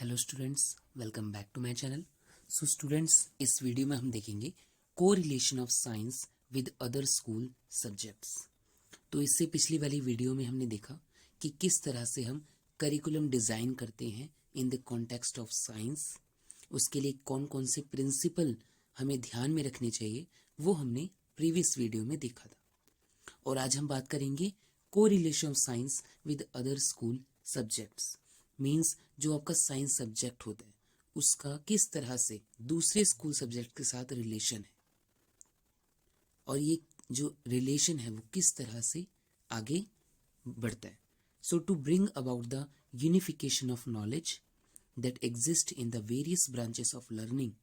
Hello students, welcome back to my channel. So students, इस video में हम देखेंगे correlation of science with other school subjects. तो इससे पिछली वाली वीडियो में हमने देखा कि किस तरह से हम करिकुलम डिज़ाइन करते हैं in the context of science. उसके लिए कौन कौन से प्रिंसिपल हमें ध्यान में रखने चाहिए वो हमने प्रीवियस वीडियो में देखा था। और आज हम बात करेंगे correlation of science with other school subjects. Means जो आपका साइंस सब्जेक्ट होता है उसका किस तरह से दूसरे स्कूल सब्जेक्ट के साथ रिलेशन है, और ये जो रिलेशन है वो किस तरह से आगे बढ़ता है। So to bring about the unification of knowledge that exist in the various branches of learning,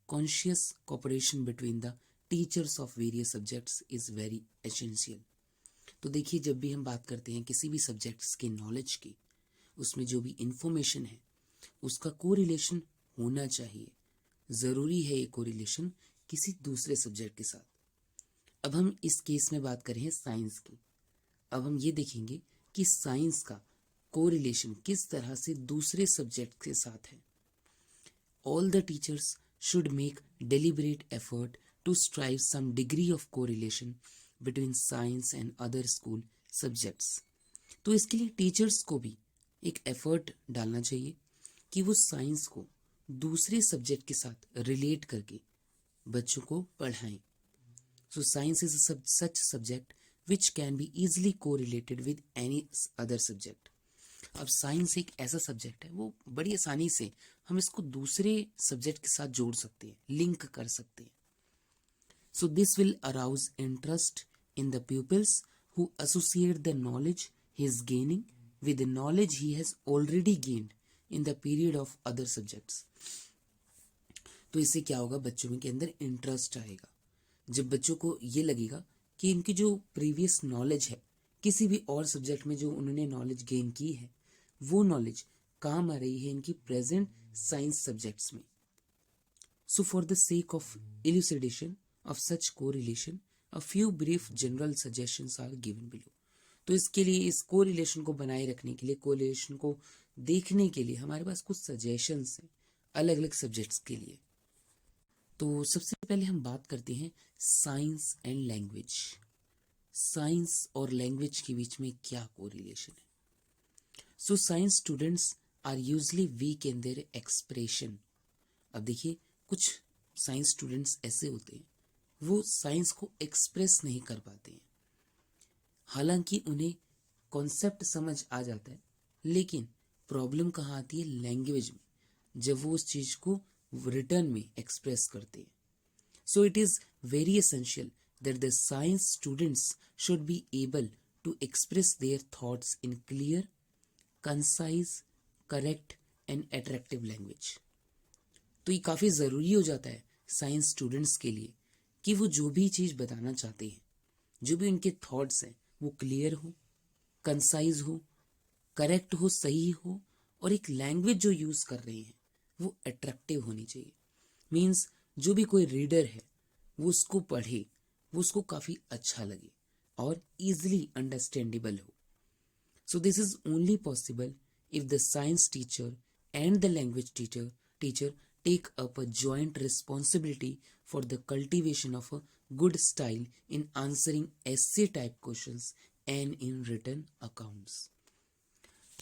conscious cooperation between the teachers of various subjects is very essential। तो देखिए, जब भी हम बात करते हैं किसी भी सब्जेक्ट्स के नॉलेज की, उसमें जो भी इंफॉर्मेशन है उसका कोरिलेशन होना चाहिए। ज़रूरी है ये कोरिलेशन किसी दूसरे सब्जेक्ट के साथ। अब हम इस केस में बात करें साइंस की। अब हम ये देखेंगे कि साइंस का कोरिलेशन किस तरह से दूसरे सब्जेक्ट के साथ है। All the teachers should make deliberate effort to strive some degree of correlation between science and other school subjects. तो इसके लिए टीचर्स को भी एक एफर्ट डालना चाहिए कि वो साइंस को दूसरे सब्जेक्ट के साथ रिलेट करके बच्चों को पढ़ाएं। So science is such subject which can be easily correlated with any other subject. अब साइंस एक ऐसा सब्जेक्ट है, वो बड़ी आसानी से हम इसको दूसरे सब्जेक्ट के साथ जोड़ सकते हैं, लिंक कर सकते हैं। So this will arouse interest in the pupils who associate the knowledge he is gaining with the knowledge he has already gained in the period of other subjects। तो इससे क्या होगा, बच्चों के अंदर इंटरेस्ट आएगा। जब बच्चों को ये लगेगा कि इनकी जो प्रीवियस नॉलेज है किसी भी और सब्जेक्ट में, जो उन्होंने नॉलेज गेन की है, वो नॉलेज काम आ रही है इनकी प्रेजेंट साइंस सब्जेक्ट्स में। So for the sake of elucidation of such correlation a few brief general suggestions are given below. तो इसके लिए, इस कोरिलेशन को बनाए रखने के लिए, कोरिलेशन को देखने के लिए हमारे पास कुछ सजेशंस हैं अलग अलग सब्जेक्ट्स के लिए। तो सबसे पहले हम बात करते हैं साइंस एंड लैंग्वेज। साइंस और लैंग्वेज के बीच में क्या कोरिलेशन है। So science students are usually weak in their expression. अब देखिए, कुछ साइंस स्टूडेंट्स ऐसे होते हैं वो साइंस को एक्सप्रेस नहीं कर पाते हैं। हालांकि उन्हें कॉन्सेप्ट समझ आ जाता है, लेकिन प्रॉब्लम कहाँ आती है, लैंग्वेज में, जब वो उस चीज को रिटर्न में एक्सप्रेस करते हैं। So it is very essential that the science students should be able to express their thoughts in clear, concise, correct and attractive language. तो ये काफ़ी ज़रूरी हो जाता है साइंस स्टूडेंट्स के लिए कि वो जो भी चीज़ बताना चाहते हैं, जो भी उनके थॉट्स हैं, वो क्लियर हो, कंसाइज हो, करेक्ट हो, सही हो, और एक लैंग्वेज जो यूज़ कर रहे हैं वो अट्रैक्टिव होनी चाहिए। मीन्स जो भी कोई रीडर है वो उसको पढ़े, वो उसको काफ़ी अच्छा लगे और ईजिली अंडरस्टैंडेबल हो। So this is only possible if the science teacher and the language teacher take up a joint responsibility for the cultivation of a good style in answering essay type questions and in written accounts।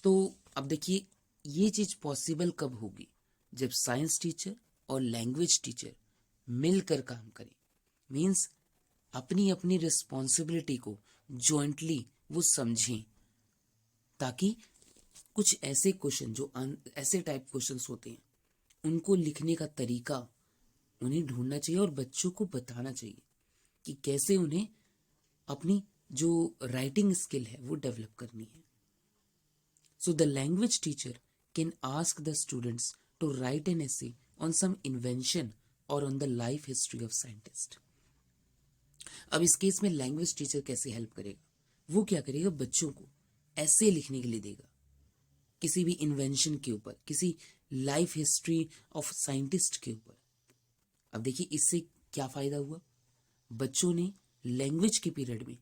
तो अब देखिए, ये चीज possible कब होगी, जब science teacher और language teacher मिलकर काम करें। मीन्स अपनी अपनी रिस्पॉन्सिबिलिटी को जॉइंटली वो समझें, ताकि कुछ ऐसे क्वेश्चन, जो ऐसे टाइप क्वेश्चंस होते हैं, उनको लिखने का तरीका उन्हें ढूंढना चाहिए और बच्चों को बताना चाहिए कि कैसे उन्हें अपनी जो राइटिंग स्किल है वो डेवलप करनी है। So the language teacher can ask the students to write an essay on some invention और on the life history of scientist. अब इस केस में लैंग्वेज टीचर कैसे हेल्प करेगा, वो क्या करेगा, बच्चों को ऐसे लिखने के लिए देगा किसी भी इन्वेंशन के ऊपर, किसी लाइफ हिस्ट्री ऑफ साइंटिस्ट के ऊपर। अब देखिए, इससे क्या फायदा हुआ, बच्चों ने लैंग्वेज के पीरियड में,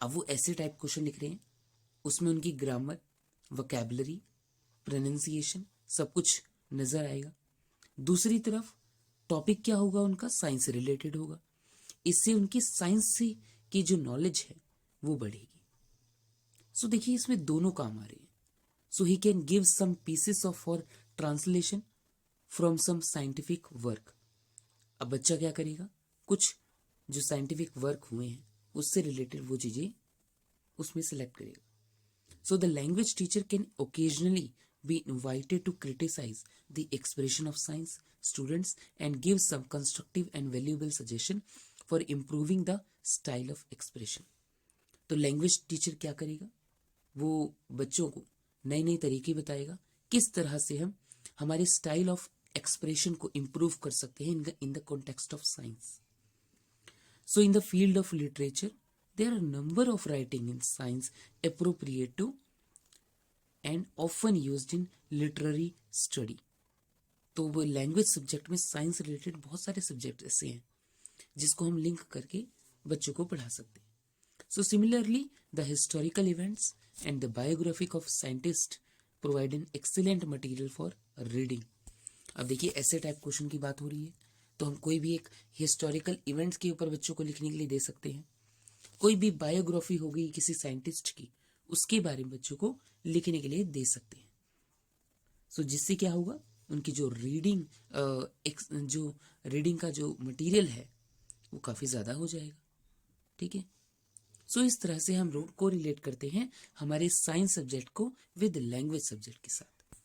अब वो ऐसे टाइप क्वेश्चन लिख रहे हैं, उसमें उनकी ग्रामर, वोकैबुलरी, प्रोनाउंसिएशन सब कुछ नजर आएगा। दूसरी तरफ टॉपिक क्या होगा उनका, साइंस से रिलेटेड होगा, इससे उनकी साइंस से की जो नॉलेज है वो बढ़ेगी। सो देखिए इसमें दोनों काम आ रहे हैं। So he can give some pieces of for translation from some scientific work. अब बच्चा क्या करेगा, कुछ जो साइंटिफिक वर्क हुए हैं उससे रिलेटेड वो चीजें उसमें सेलेक्ट करेगा। So the language teacher can occasionally be invited to criticize the expression of science students and give some constructive and valuable suggestion for improving the style of expression. तो language teacher क्या करेगा, वो बच्चों को नए नए तरीके बताएगा किस तरह से हम हमारे स्टाइल ऑफ एक्सप्रेशन को इम्प्रूव कर सकते हैं in the context of science. So in the field of literature, there are a number of writing in science appropriate to and often used in literary study. तो वो language subject में science related बहुत सारे subject ऐसे हैं जिसको हम link करके बच्चों को पढ़ा सकते हैं। So similarly the historical events and the biographic of scientist provide an excellent material for reading. अब देखिए ऐसे टाइप क्वेश्चन की बात हो रही है तो हम कोई भी एक हिस्टोरिकल इवेंट्स के ऊपर बच्चों को लिखने के लिए दे सकते हैं। कोई भी बायोग्राफी होगी किसी साइंटिस्ट की, उसके बारे में बच्चों को लिखने के लिए दे सकते हैं। सो जिससे क्या होगा, उनकी जो रीडिंग का जो मटेरियल है वो काफी ज्यादा हो जाएगा। ठीक है, सो इस तरह से हम लोग को रिलेट करते हैं हमारे साइंस सब्जेक्ट को विद लैंग्वेज सब्जेक्ट के साथ।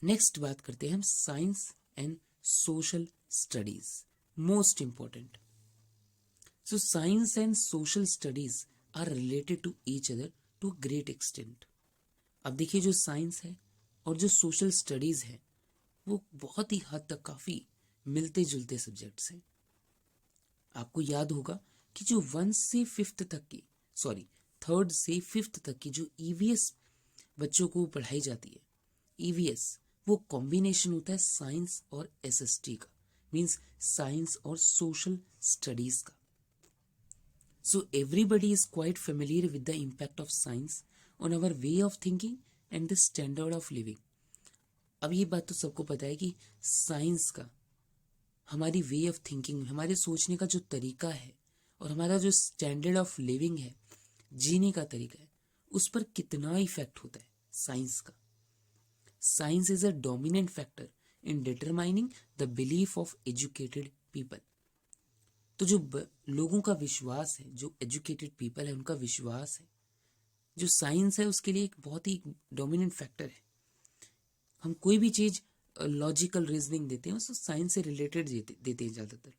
नेक्स्ट बात करते हैं हम science and social studies, most important. So science and social studies are related to each other to great extent. अब देखिए जो साइंस है और जो सोशल स्टडीज है वो बहुत ही हद तक काफी मिलते जुलते सब्जेक्ट्स हैं। आपको याद होगा कि जो 1 से 5th तक की, सॉरी 3rd से 5th तक की जो ईवीएस बच्चों को पढ़ाई जाती है, ईवीएस वो कॉम्बिनेशन होता है साइंस और एसएसटी का, मींस साइंस और सोशल स्टडीज का। So everybody is quite familiar with the impact of science on our way of thinking and the standard of living. अब ये बात तो सबको पता है कि साइंस का हमारी वे ऑफ थिंकिंग, हमारे सोचने का जो तरीका है और हमारा जो स्टैंडर्ड ऑफ लिविंग है, जीने का तरीका है, उस पर कितना इफेक्ट होता है साइंस का। Science is a dominant factor in determining the belief of educated people. तो जो लोगों का विश्वास है, जो एजुकेटेड पीपल है उनका विश्वास है, जो साइंस है उसके लिए एक बहुत ही डोमिनेंट फैक्टर है। हम कोई भी चीज लॉजिकल रीजनिंग देते हैं उसको साइंस से रिलेटेड देते हैं ज्यादातर।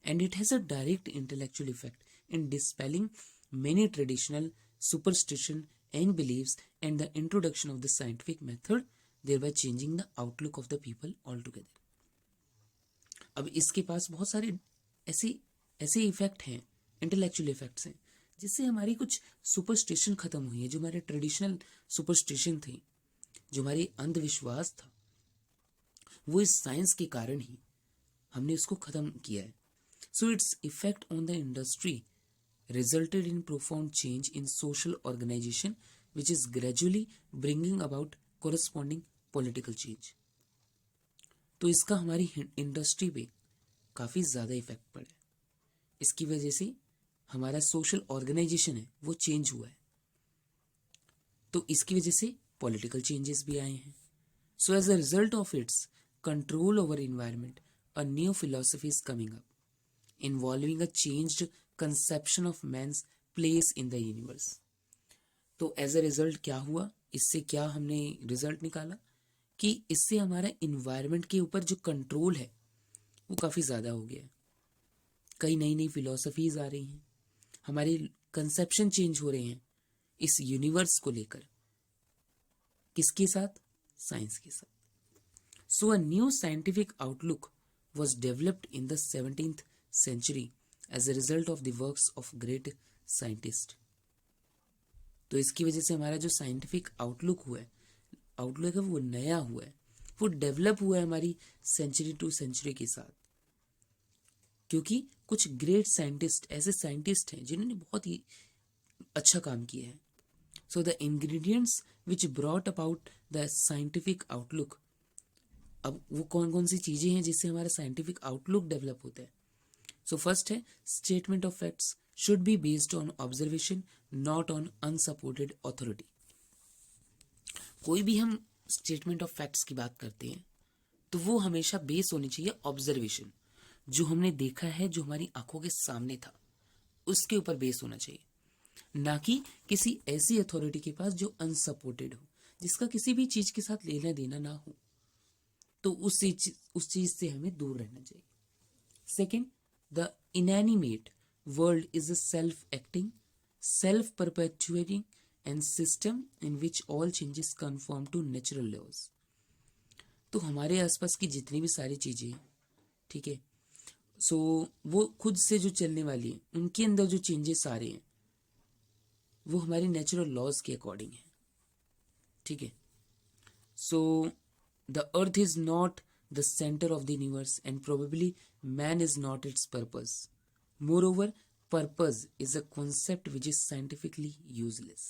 And it has a direct intellectual effect in dispelling many traditional superstition and beliefs and the introduction of the scientific method, thereby changing the outlook of the people altogether. अब इसके पास बहुत सारे ऐसे effect हैं, intellectual effects हैं, जिससे हमारी कुछ सुपरस्टिशन खत्म हुई है। जो हमारे ट्रेडिशनल सुपरस्टिशन थे, जो हमारी अंधविश्वास था, वो इस साइंस के कारण ही हमने उसको खत्म किया है। So its effect on the industry resulted in profound change in social organization which is gradually bringing about corresponding political change. तो इसका हमारी इंडस्ट्री पे काफी ज्यादा इफेक्ट पड़ा है। इसकी वजह से हमारा सोशल ऑर्गेनाइजेशन है वो चेंज हुआ है, तो इसकी वजह से पॉलिटिकल चेंजेस भी आए हैं। So as a result of its control over environment, a new philosophy is coming up involving a changed conception of man's place in the universe. तो एज अ रिजल्ट क्या हुआ, इससे क्या हमने रिजल्ट निकाला कि इससे हमारा इन्वायरमेंट के ऊपर जो कंट्रोल है वो काफी ज्यादा हो गया है। कई नई नई फिलॉसफीज आ रही हैं, हमारे कंसेप्शन चेंज हो रहे हैं इस यूनिवर्स को लेकर। किसके साथ? साइंस के साथ। So a new scientific outlook was developed in the 17th century as a result of the works of great scientists. तो इसकी वजह से हमारा जो साइंटिफिक आउटलुक है वो नया हुआ है, वो डेवलप हुआ है हमारी सेंचुरी टू सेंचुरी के साथ, क्योंकि कुछ ग्रेट साइंटिस्ट, ऐसे साइंटिस्ट हैं जिन्होंने बहुत ही अच्छा काम किया है। So the ingredients which brought about the scientific outlook. अब वो कौन कौन सी चीजें हैं जिससे हमारा साइंटिफिक आउटलुक डेवलप होता है। सो फर्स्ट है statement of facts should be based on observation not on unsupported authority. कोई भी हम स्टेटमेंट ऑफ फैक्ट्स की बात करते हैं तो वो हमेशा बेस होनी चाहिए ऑब्जर्वेशन, जो हमने देखा है, जो हमारी आंखों के सामने था, उसके ऊपर बेस होना चाहिए, ना कि किसी ऐसी अथॉरिटी के पास जो अनसपोर्टेड हो, जिसका किसी भी चीज के साथ लेना देना ना हो, तो उस चीज से हमें दूर रहना चाहिए। Second, the inanimate world is a self acting, self perpetuating and system in which all changes conform to natural laws. तो हमारे आसपास की जितनी भी सारी चीजें हैं, ठीक है, सो वो खुद से जो चलने वाली है, उनके अंदर जो चेंजेस आ रहे हैं वो हमारी नेचुरल लॉज के अकॉर्डिंग है, ठीक है। So the earth is not the centre of the universe and probably man is not it's purpose. More over purpose is a concept which is scientifically useless.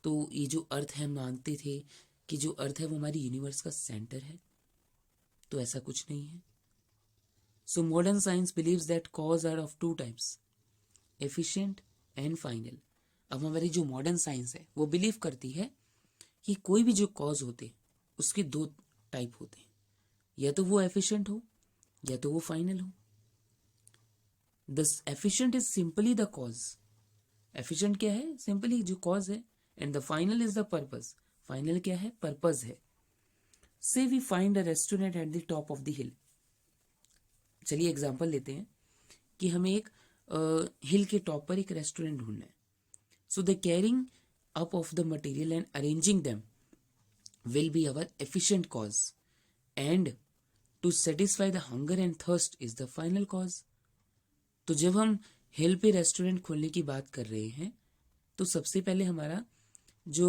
तो ये जो अर्थ है, मानते थे कि जो अर्थ है वो हमारी यूनिवर्स का सेंटर है, तो ऐसा कुछ नहीं है। So modern science believes that cause are of two types, efficient and final. अब हमारी जो मॉडर्न साइंस है वो बिलीव करती है कि कोई भी जो कॉज होते उसके दो टाइप होते हैं, या तो वो एफिशिएंट हो या तो वो फाइनल हो। The efficient is simply the cause. Efficient क्या है? सिंपली जो कॉज है। And the final is the purpose. Final क्या है? पर्पस है। Say we find a restaurant at the top of the hill. चलिए एग्जांपल लेते हैं कि हमें एक हिल के टॉप पर एक रेस्टोरेंट ढूंढना है। So the carrying up of the material and arranging them will be our efficient cause, and to satisfy the hunger and thirst is the final cause. तो जब हम हिल पे रेस्टोरेंट खोलने की बात कर रहे हैं तो सबसे पहले हमारा जो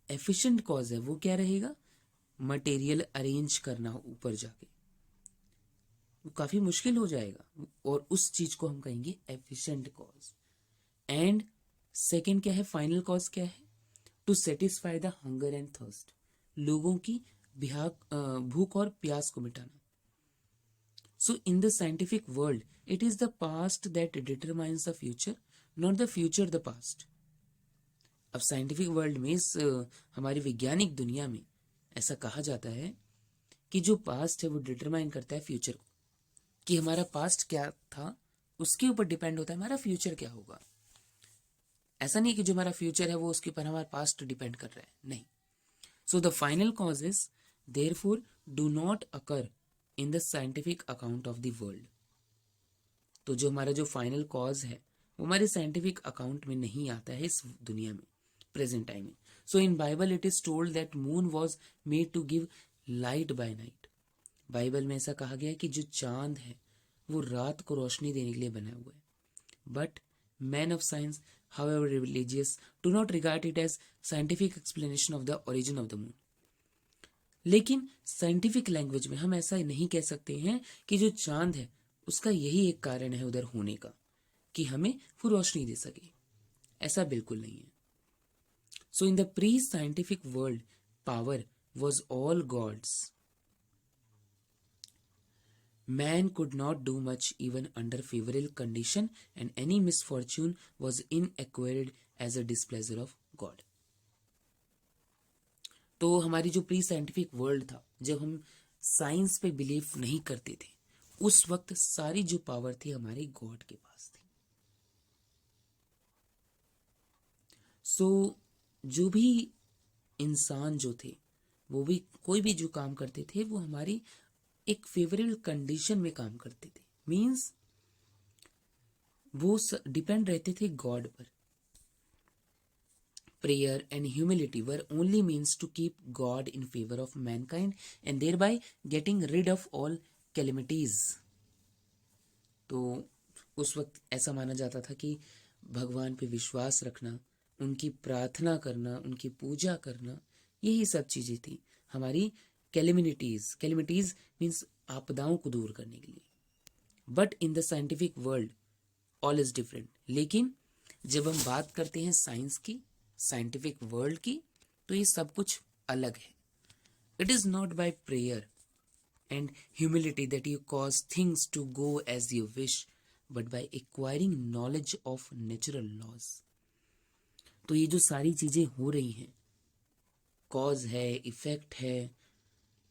एफिशिएंट कॉज है वो क्या रहेगा? मटेरियल अरेंज करना ऊपर जाके, वो काफी मुश्किल हो जाएगा, और उस चीज को हम कहेंगे एफिशिएंट कॉज। एंड सेकेंड क्या है? फाइनल कॉज क्या है? To satisfy the hunger and thirst, लोगों की भूख और प्यास को मिटाना। So in the scientific world it is the past that determines the future, not the future the past. अब साइंटिफिक वर्ल्ड में, इस हमारी वैज्ञानिक दुनिया में ऐसा कहा जाता है कि जो पास्ट है वो डिटरमाइन करता है फ्यूचर को, कि हमारा पास्ट क्या था उसके ऊपर डिपेंड होता है हमारा फ्यूचर क्या होगा। ऐसा नहीं कि जो हमारा फ्यूचर है वो उसके ऊपर हमारा पास्ट डिपेंड कर रहा है, नहीं। So the final causes therefore do not occur in the scientific account of the world. तो जो हमारा जो फाइनल कॉज है वो हमारे साइंटिफिक अकाउंट में नहीं आता है इस दुनिया में, प्रेजेंट टाइम में। So in Bible it is told that moon was made to give light by night. Bible में ऐसा कहा गया है कि जो चांद है वो रात को रोशनी देने के लिए बना हुआ है। But man of science, however religious, do not regard it as scientific explanation of the origin of the moon। लेकिन साइंटिफिक लैंग्वेज में हम ऐसा नहीं कह सकते हैं कि जो चांद है उसका यही एक कारण है उधर होने का, कि हमें वो रोशनी दे सके। ऐसा बिल्कुल नहीं है। So in the pre scientific world power was all gods. Man could not do much even under favorable condition, and any misfortune was inacquired as a displeasure of God। तो हमारी जो प्री साइंटिफिक वर्ल्ड था, जब हम science पे believe नहीं करते थे, उस वक्त सारी जो पावर थी हमारे गॉड के पास थी। सो जो भी इंसान जो थे, वो भी कोई भी जो काम करते थे वो हमारी एक फेवरेबल कंडीशन में काम करते थे। मींस वो डिपेंड रहते थे गॉड पर। Prayer and humility were only means to keep God in favour of mankind and thereby getting rid of all calamities. तो उस वक्त ऐसा माना जाता था कि भगवान पे विश्वास रखना, उनकी प्रार्थना करना, उनकी पूजा करना, यही सब चीजें थी हमारी कैलेमिटीज। कैलेमिटीज मीन्स आपदाओं को दूर करने के लिए। But in the scientific world all is different. लेकिन जब हम बात करते हैं साइंस की, साइंटिफिक वर्ल्ड की, तो ये सब कुछ अलग है. It is not by prayer and humility that you cause things to go as you wish, but by acquiring knowledge of natural laws. तो ये जो सारी चीजें हो रही हैं, कॉज है, इफेक्ट है,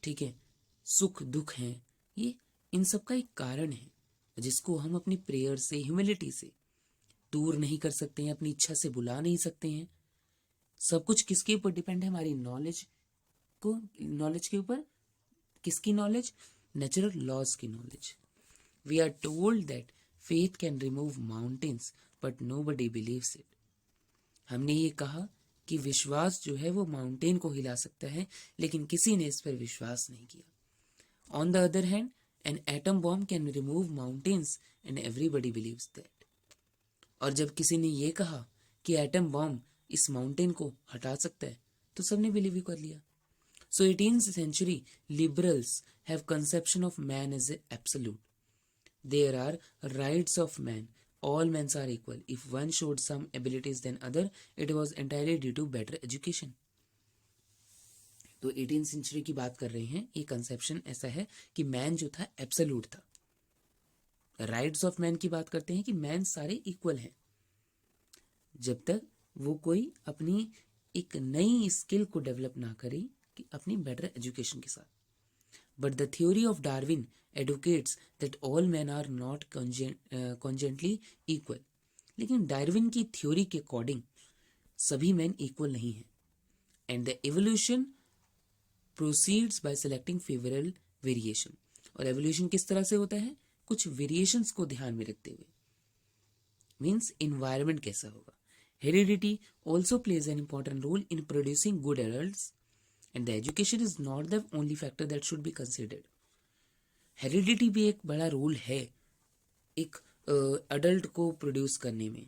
ठीक है, सुख दुख है, ये इन सब का एक कारण है जिसको हम अपनी प्रेयर से, ह्यूमिलिटी से दूर नहीं कर सकते हैं, अपनी इच्छा से बुला नहीं सकते हैं. सब कुछ किसके ऊपर डिपेंड है? हमारी नॉलेज के ऊपर. किसकी नॉलेज? नेचुरल लॉज की knowledge. We are told that faith can remove mountains but nobody believes it. हमने ये कहा कि विश्वास जो है वो माउंटेन को हिला सकता है, लेकिन किसी ने इस पर विश्वास नहीं किया. On the other hand, an atom bomb can remove mountains and everybody believes that. और जब किसी ने ये कहा कि एटम बॉम्ब इस माउंटेन को हटा सकता है, तो सबने बिलीव कर लिया. So 18th century liberals have conception of man as absolute. There are rights of man. All men are equal. If one showed some abilities than other, it was entirely due to better education. तो 18th century की बात कर रहे हैं. ये conception ऐसा है कि मैन जो था एब्सोल्यूट था. राइट्स ऑफ मैन की बात करते हैं कि मैन सारे इक्वल हैं जब तक वो कोई अपनी एक नई स्किल को डेवलप ना करे कि अपनी बेटर एजुकेशन के साथ. But the theory of Darwin advocates that all man are not congenitally equal. लेकिन डार्विन की थ्योरी के अकॉर्डिंग सभी मैन इक्वल नहीं हैं. And the evolution proceeds by selecting favourable variation. और एवोल्यूशन किस तरह से होता है? कुछ वेरिएशंस को ध्यान में रखते हुए. मीन्स इन्वायरमेंट कैसा होगा. Heredity also plays an important role in producing good adults. And the education is not the only factor that should be considered. Heredity भी एक बड़ा रोल है एक अडल्ट को प्रोड्यूस करने में,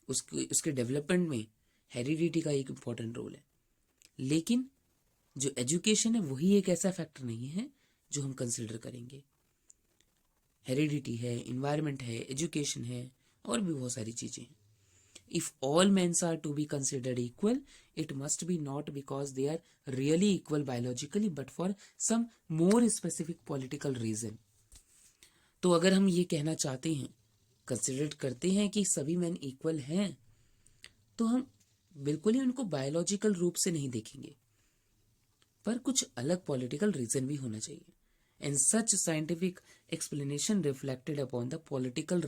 उसके डेवलपमेंट में हेरिडिटी का एक इम्पॉर्टेंट रोल है. लेकिन जो एजुकेशन है वही एक ऐसा फैक्टर नहीं है जो हम कंसिडर करेंगे. हेरिडिटी है, इन्वायरमेंट है, एजुकेशन है, और भी बहुत सारी चीजें हैं. If all men are to be considered equal, it must be not because they are really equal biologically, but for some more specific political reason. तो अगर हम ये कहना चाहते हैं, कंसिडर करते हैं कि सभी मैन इक्वल हैं, तो हम बिल्कुल ही उनको बायोलॉजिकल रूप से नहीं देखेंगे, पर कुछ अलग पॉलिटिकल रीजन भी होना चाहिए. And such scientific explanation reflected upon the political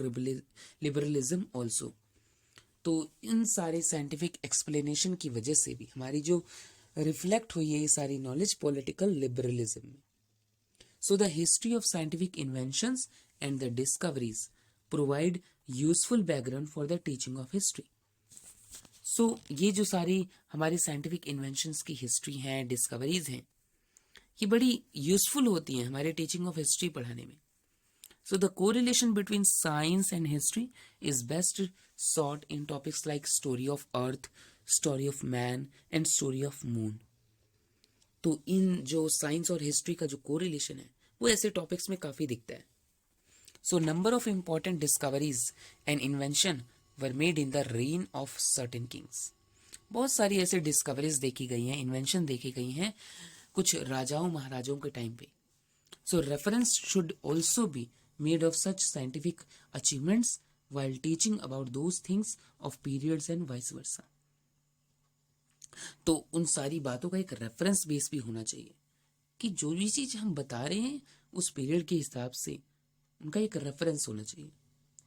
liberalism also. तो इन सारे साइंटिफिक एक्सप्लेनेशन की वजह से भी हमारी जो रिफ्लेक्ट हुई है ये सारी नॉलेज पॉलिटिकल लिबरलिज्म में. So the history of scientific inventions and the discoveries provide useful background for the teaching of history. सो ये जो सारी हमारी साइंटिफिक इन्वेंशंस की हिस्ट्री हैं, डिस्कवरीज हैं, ये बड़ी यूजफुल होती हैं हमारे टीचिंग ऑफ हिस्ट्री पढ़ाने में. So the correlation between science and history is best sought in topics like story of earth, story of man and story of moon. तो इन जो साइंस और हिस्ट्री का जो कोरिलेशन है वो ऐसे टॉपिक्स में काफी दिखता है. So number of important discoveries and invention were made in the reign of certain kings. बहुत सारी ऐसे डिस्कवरीज देखी गई हैं, इन्वेंशन देखी गई हैं कुछ राजाओं महाराजाओं के टाइम पे. So reference should also be made of such scientific achievements while teaching about those things of periods and vice versa. तो उन सारी बातों का एक रेफरेंस बेस भी होना चाहिए कि जो भी चीज हम बता रहे हैं उस पीरियड के हिसाब से उनका एक रेफरेंस होना चाहिए.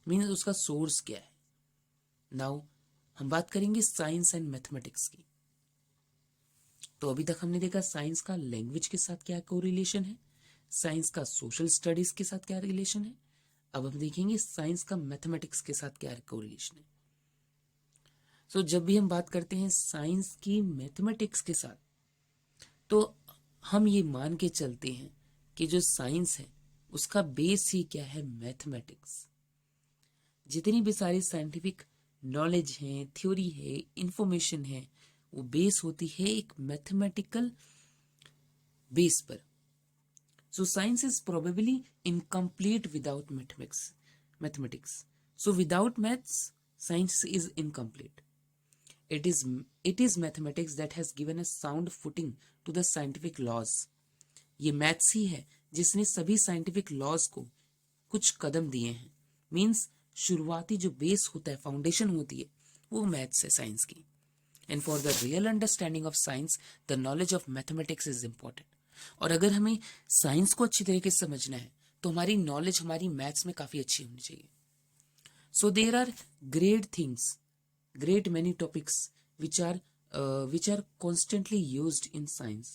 मीन्स उसका सोर्स क्या है. नाउ हम बात करेंगे साइंस एंड मैथमेटिक्स की. तो अभी तक हमने देखा साइंस का लैंग्वेज के साथ क्या कोरिलेशन है, साइंस का सोशल स्टडीज के साथ क्या रिलेशन है. अब हम देखेंगे साइंस का मैथमेटिक्स के साथ क्या कोरिलेशन है. सो जब भी हम बात करते हैं साइंस की मैथमेटिक्स के साथ, तो हम ये मान के चलते हैं कि जो साइंस है उसका बेस ही क्या है, मैथमेटिक्स. जितनी भी सारी साइंटिफिक नॉलेज है, थ्योरी है, इंफॉर्मेशन है, वो बेस होती है एक मैथमेटिकल बेस पर. So science is probably incomplete without mathematics. So without maths, science is incomplete. It is mathematics that has given a sound footing to the scientific laws. ये maths ही है जिसने सभी साइंटिफिक लॉज को कुछ कदम दिए हैं. Means शुरुआती जो बेस होता है, फाउंडेशन होती है, वो मैथ्स है साइंस की. And for the real understanding of science the knowledge of mathematics is important. और अगर हमें साइंस को अच्छी तरीके से समझना है तो हमारी नॉलेज हमारी मैथ्स में काफी अच्छी होनी चाहिए. So there are great many topics which are constantly used in science.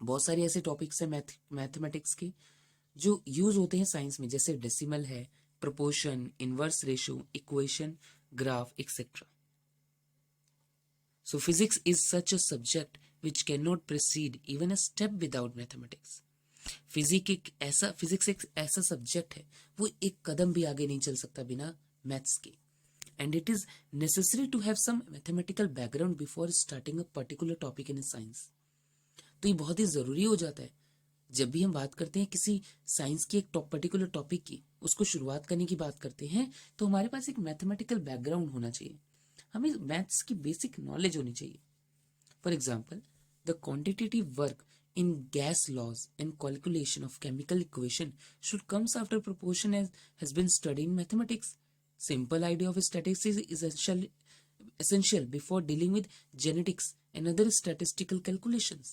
बहुत सारे ऐसे टॉपिक्स हैं मैथमेटिक्स के जो यूज होते हैं साइंस में, जैसे डेसिमल है, proportion, inverse ratio, equation, graph, etcetera. So physics is such a subject which cannot proceed even a step without mathematics. Physics एक ऐसा सब्जेक्ट है वो एक कदम भी आगे नहीं चल सकता बिना मैथ्स के. And it is necessary to have some mathematical background before starting a particular topic in science. तो ये बहुत ही जरूरी हो जाता है जब भी हम बात करते हैं किसी साइंस की एक पर्टिकुलर टॉपिक की, उसको शुरुआत करने की बात करते हैं तो हमारे पास एक मैथमेटिकल बैकग्राउंड होना चाहिए, हमें मैथ्स की बेसिक नॉलेज होनी चाहिए. For example, the quantitative work in gas laws and calculation of chemical equation should comes after proportion has been studied in mathematics. Simple idea of statistics is essential before dealing with genetics and other statistical calculations.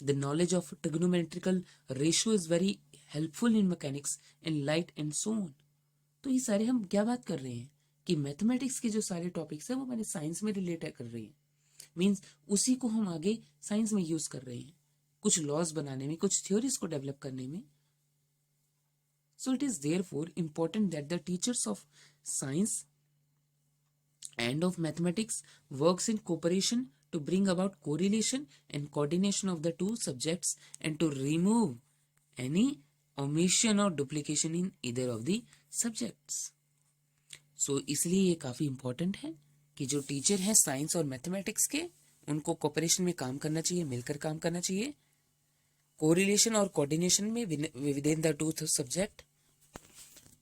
The knowledge of trigonometrical ratio is very helpful in mechanics and light and so on. तो ये सारे हम क्या बात कर रहे हैं कि मैथमेटिक्स के जो सारे टॉपिक्स हैं वो मैंने साइंस में रिलेट कर रहे हैं. मीन्स उसी को हम आगे साइंस में यूज कर रहे हैं, कुछ लॉज बनाने में, कुछ थ्योरीज को डेवलप करने में. So it is therefore important that the teachers of science and of mathematics works in cooperation to bring about correlation and coordination of the two subjects and to remove any omission और duplication in either of the subjects. So इसलिए ये काफी important है कि जो teacher है science और mathematics के, उनको कोऑपरेशन में काम करना चाहिए, मिलकर काम करना चाहिए, कोरिलेशन और कोऑर्डिनेशन में with in the two subject,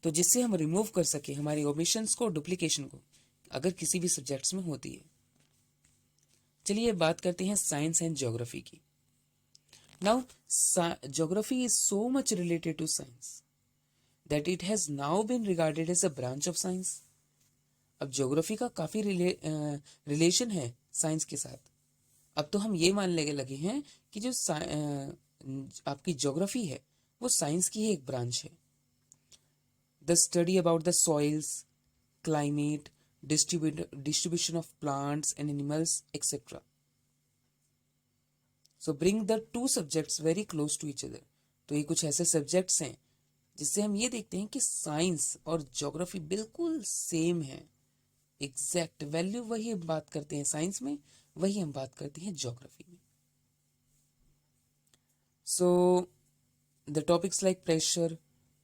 तो जिससे हम रिमूव कर सके हमारी ओमिशंस को, डुप्लीकेशन को, अगर किसी भी सब्जेक्ट्स में होती है. चलिए बात करते हैं साइंस एंड ज्योग्राफी की. Now geography is so much related to science that it has now been regarded as a branch of science. अब ज्योग्राफी का काफी रिलेशन है साइंस के साथ. अब तो हम ये मानने लगे हैं कि जो आपकी ज्योग्राफी है वो साइंस की ही एक ब्रांच है. The study about the soils, climate, distribution of plants and animals etcetera. So bring the two subjects very close to each other. तो ये कुछ ऐसे सब्जेक्ट्स हैं जिससे हम ये देखते हैं कि साइंस और ज्योग्राफी बिल्कुल सेम है, एग्जैक्ट वैल्यू वही हम बात करते हैं साइंस में, वही हम बात करते हैं ज्योग्राफी में. So the topics like pressure,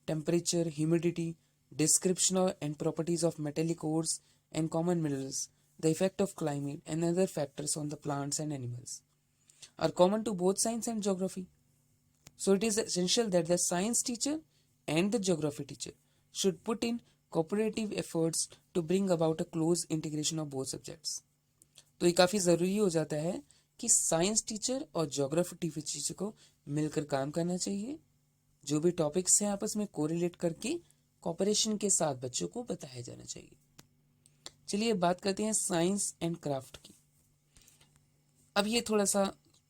temperature, humidity, description and properties of metallic ores and common minerals, the effect of climate and other factors on the plants and animals are common to both science and geography. So it is essential that the science teacher and the geography teacher should put in cooperative efforts to bring about a close integration of both subjects. तो ये काफी जरूरी हो जाता है कि science teacher और geography teacher को मिलकर काम करना चाहिए. जो भी टॉपिक्स हैं आपस में कोरिलेट करके कोऑपरेशन के साथ बच्चों को बताया जाना चाहिए. चलिए बात करते हैं साइंस एंड क्राफ्ट की. अब ये थोड़ा सा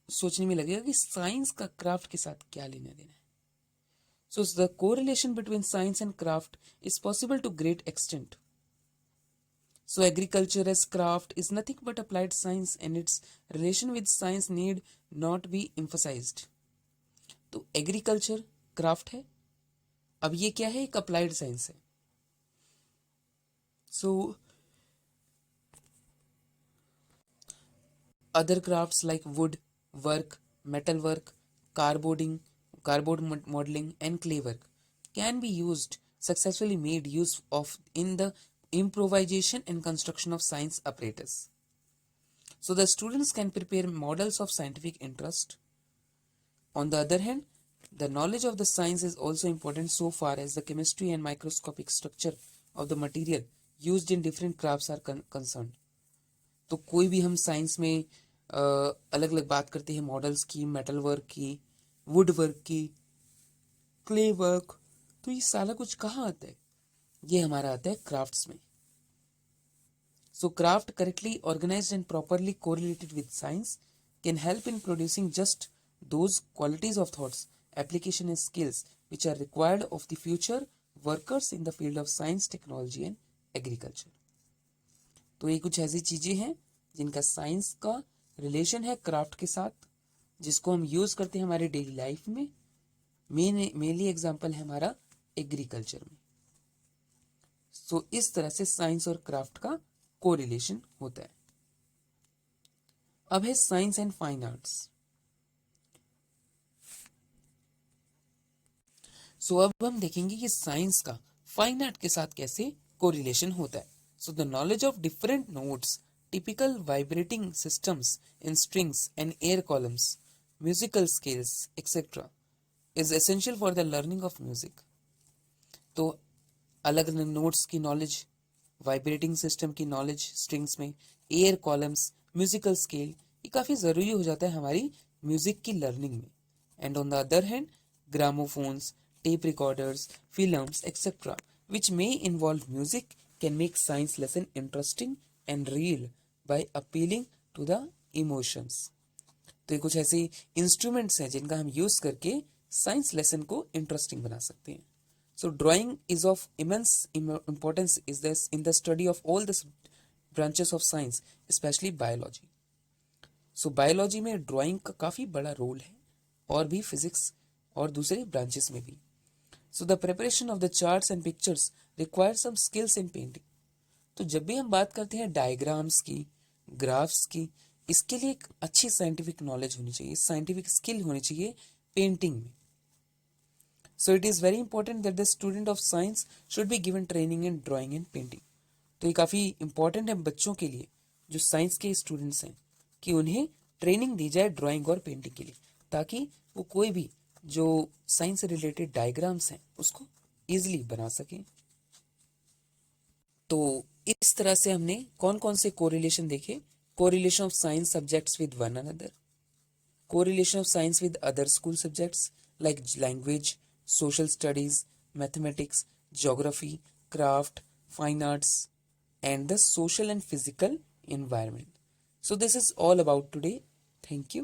सोचने में लगेगा कि साइंस का क्राफ्ट के साथ क्या लेना देना है. So the correlation between science and craft is possible to great extent. So agriculture as craft is nothing but applied science and its relation with science need not be emphasized. तो agriculture craft है, अब ये क्या है, एक applied science है. So other crafts like would work, metal work, cardboard modeling and clay work can be used successfully made use of in the improvisation and construction of science apparatus. So the students can prepare models of scientific interest. On the other hand, the knowledge of the science is also important so far as the chemistry and microscopic structure of the material used in different crafts are concerned. तो कोई भी हम science में अलग अलग बात करते हैं, मॉडल्स की, मेटल वर्क की, वुड वर्क की, क्ले वर्क, तो ये सारा कुछ कहाँ आता है? ये हमारा आता है क्राफ्ट्स में। So craft correctly organised and properly correlated with science can help in producing just those qualities of thoughts, application and skills which are required of the future workers in the field of science, technology and agriculture. तो ये कुछ ऐसी चीजें हैं जिनका science का relation है craft के साथ, जिसको हम यूज करते हैं हमारे डेली लाइफ में। मेनली एग्जांपल है हमारा एग्रीकल्चर में। सो इस तरह से साइंस और क्राफ्ट का कोरिलेशन होता है। अब है साइंस एंड फाइन आर्ट्स। सो अब हम देखेंगे कि साइंस का फाइन आर्ट के साथ कैसे कोरिलेशन होता है। So the knowledge of different notes, typical vibrating systems in strings and air columns, musical scales etcetera is essential for the learning of music. तो अलग अलग नोट्स की नॉलेज, वाइब्रेटिंग सिस्टम की नॉलेज स्ट्रिंग्स में, air columns, musical scale, ये काफ़ी ज़रूरी हो जाता है हमारी म्यूजिक की लर्निंग में। And on the other hand gramophones, tape recorders, films, etc., which may involve music, can make science lesson interesting and real by appealing to the emotions. तो ये कुछ ऐसे इंस्ट्रूमेंट्स हैं जिनका हम यूज करके साइंस लेसन को इंटरेस्टिंग बना सकते हैं। सो drawing is of immense importance is this in the study of all the branches of science, specially biology. So biology में ड्राइंग का काफ़ी बड़ा रोल है, और भी फिजिक्स और दूसरे ब्रांचेस में भी। So the preparation of the charts and pictures requires some skills in painting. तो जब भी हम बात करते हैं डायग्राम्स की, ग्राफ्स की, इसके लिए एक अच्छी साइंटिफिक नॉलेज होनी चाहिए, साइंटिफिक स्किल होनी चाहिए पेंटिंग में। So it is very important that the student of science should be given training in drawing and painting. तो ये काफ़ी इम्पोर्टेंट है बच्चों के लिए जो साइंस के स्टूडेंट्स हैं कि उन्हें ट्रेनिंग दी जाए ड्राइंग और पेंटिंग के लिए, ताकि वो कोई भी जो साइंस से रिलेटेड डायग्राम्स हैं उसको इजीली बना सकें। तो इस तरह से हमने कौन कौन से कोरिलेशन देखे? Correlation of science subjects with one another, correlation of science with other school subjects like language, social studies, mathematics, geography, craft, fine arts, and the social and physical environment. So this is all about today. Thank you.